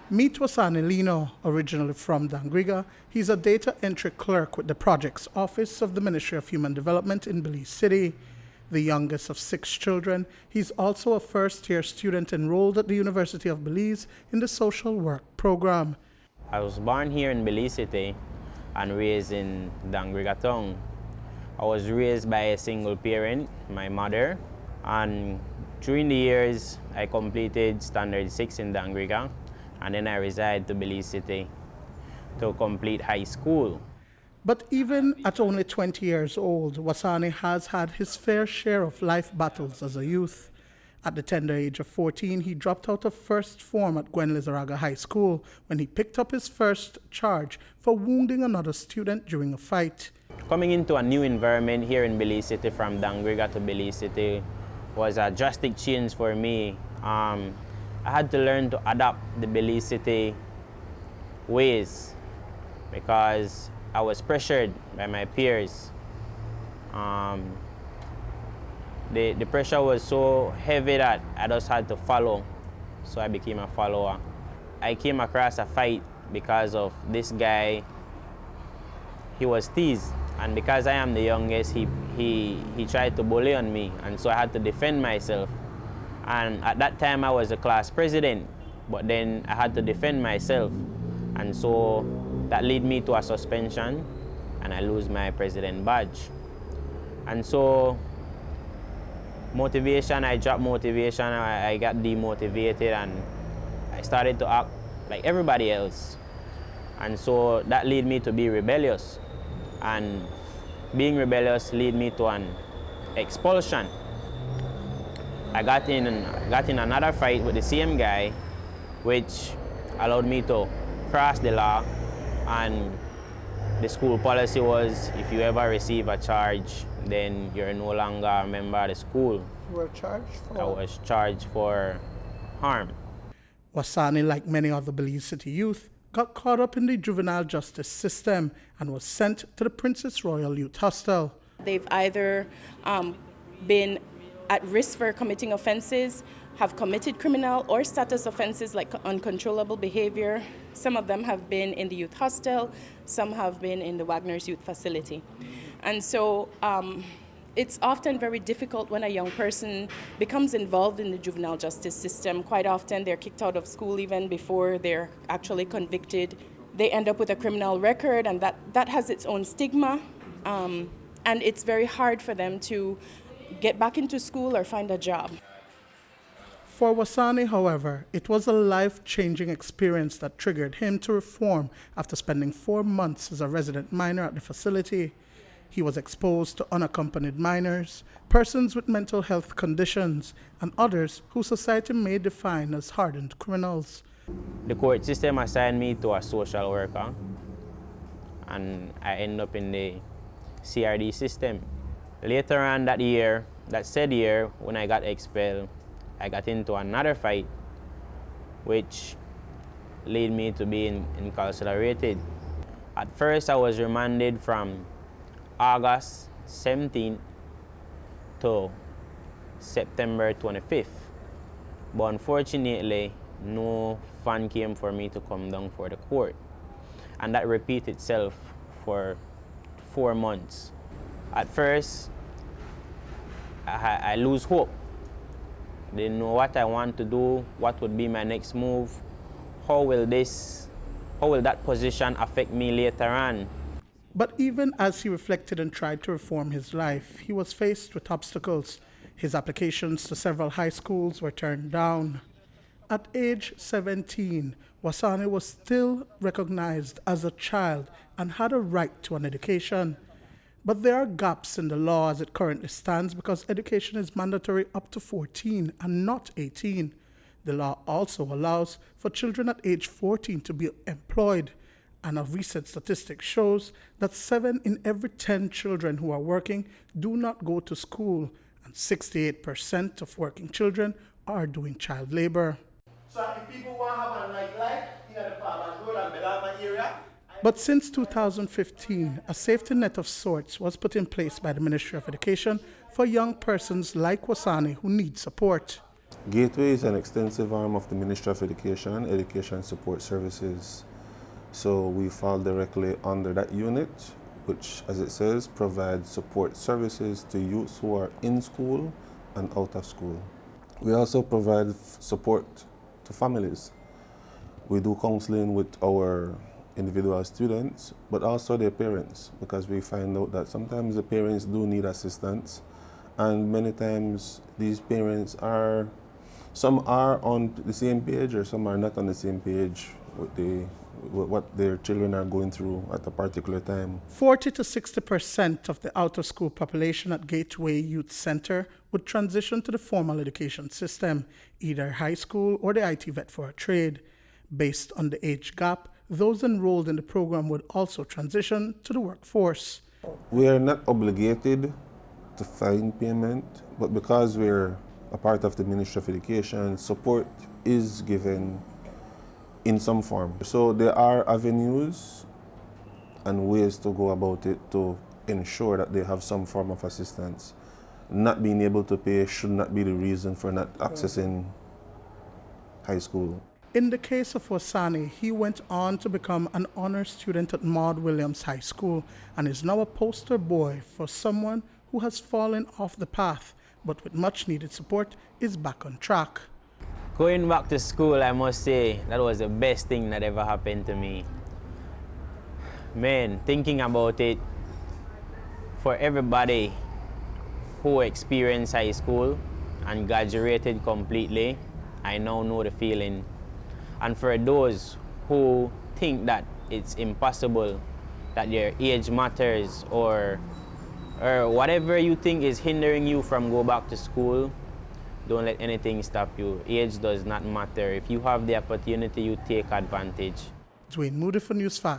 Meet Wasani Lino, originally from Dangriga. He's a data entry clerk with the Projects Office of the Ministry of Human Development in Belize City. The youngest of 6 children, he's also a first-year student enrolled at the University of Belize in the social work program. I was born here in Belize City and raised in Dangriga town. I was raised by a single parent, my mother, and during the years I completed Standard 6 in Dangriga, and then I resided to Belize City to complete high school. But even at only 20 years old, Wasani has had his fair share of life battles as a youth. At the tender age of 14, he dropped out of first form at Lizaraga High School when he picked up his first charge for wounding another student during a fight. Coming into a new environment here in Belize City from Dangriga to Belize City was a drastic change for me. I had to learn to adapt the Belize City ways because I was pressured by my peers. The pressure was so heavy that I just had to follow, so I became a follower. I came across a fight because of this guy. He was teased, and because I am the youngest, he tried to bully on me, and so I had to defend myself. And at that time I was the class president, but then I had to defend myself, and so that led me to a suspension, and I lose my president badge. And so motivation, I dropped motivation, I got demotivated, and I started to act like everybody else. And so that led me to be rebellious, and being rebellious led me to an expulsion. I got in another fight with the same guy, which allowed me to cross the law, and the school policy was if you ever receive a charge, then you're no longer a member of the school. You were charged for? I was charged for harm. Wasani, like many other Belize City youth, got caught up in the juvenile justice system and was sent to the Princess Royal Youth Hostel. They've either been at risk for committing offenses, have committed criminal or status offenses like uncontrollable behavior. Some of them have been in the youth hostel, some have been in the Wagner's youth facility. And so it's often very difficult when a young person becomes involved in the juvenile justice system. Quite often they're kicked out of school even before they're actually convicted. They end up with a criminal record, and that has its own stigma. And it's very hard for them to get back into school or find a job. For Wasani, however, it was a life-changing experience that triggered him to reform after spending 4 months as a resident minor at the facility. He was exposed to unaccompanied minors, persons with mental health conditions, and others who society may define as hardened criminals. The court system assigned me to a social worker, and I ended up in the CRD system. Later on that said year, when I got expelled, I got into another fight, which led me to being incarcerated. At first, I was remanded from August 17th to September 25th. But unfortunately, no fund came for me to come down for the court. And that repeated itself for 4 months. At first, I lose hope. Didn't know what I want to do, what would be my next move, how will that position affect me later on. But even as he reflected and tried to reform his life, he was faced with obstacles. His applications to several high schools were turned down. At age 17, Wasani was still recognized as a child and had a right to an education. But there are gaps in the law as it currently stands because education is mandatory up to 14 and not 18. The law also allows for children at age 14 to be employed, and a recent statistic shows that 7 in every 10 children who are working do not go to school, and 68% of working children are doing child labor. So if people want to have a nightlife in the Farmers Road and Belama area. But since 2015, a safety net of sorts was put in place by the Ministry of Education for young persons like Wasani who need support. Gateway is an extensive arm of the Ministry of Education and Education Support Services. So we fall directly under that unit, which, as it says, provides support services to youths who are in school and out of school. We also provide support to families. We do counseling with our individual students, but also their parents, because we find out that sometimes the parents do need assistance, and many times these parents are, some are on the same page or some are not on the same page with what their children are going through at a particular time. 40 to 60% of the out-of-school population at Gateway Youth Center would transition to the formal education system, either high school or the IT vet for a trade. Based on the age gap, those enrolled in the program would also transition to the workforce. We are not obligated to find payment, but because we're a part of the Ministry of Education, support is given in some form. So there are avenues and ways to go about it to ensure that they have some form of assistance. Not being able to pay should not be the reason for not accessing high school. In the case of Wasani, he went on to become an honors student at Maud Williams High School and is now a poster boy for someone who has fallen off the path, but with much needed support is back on track. Going back to school, I must say, that was the best thing that ever happened to me. Man, thinking about it, for everybody who experienced high school and graduated completely, I now know the feeling. And for those who think that it's impossible, that their age matters, or whatever you think is hindering you from go back to school, don't let anything stop you. Age does not matter. If you have the opportunity, you take advantage. Duane Moody for News 5.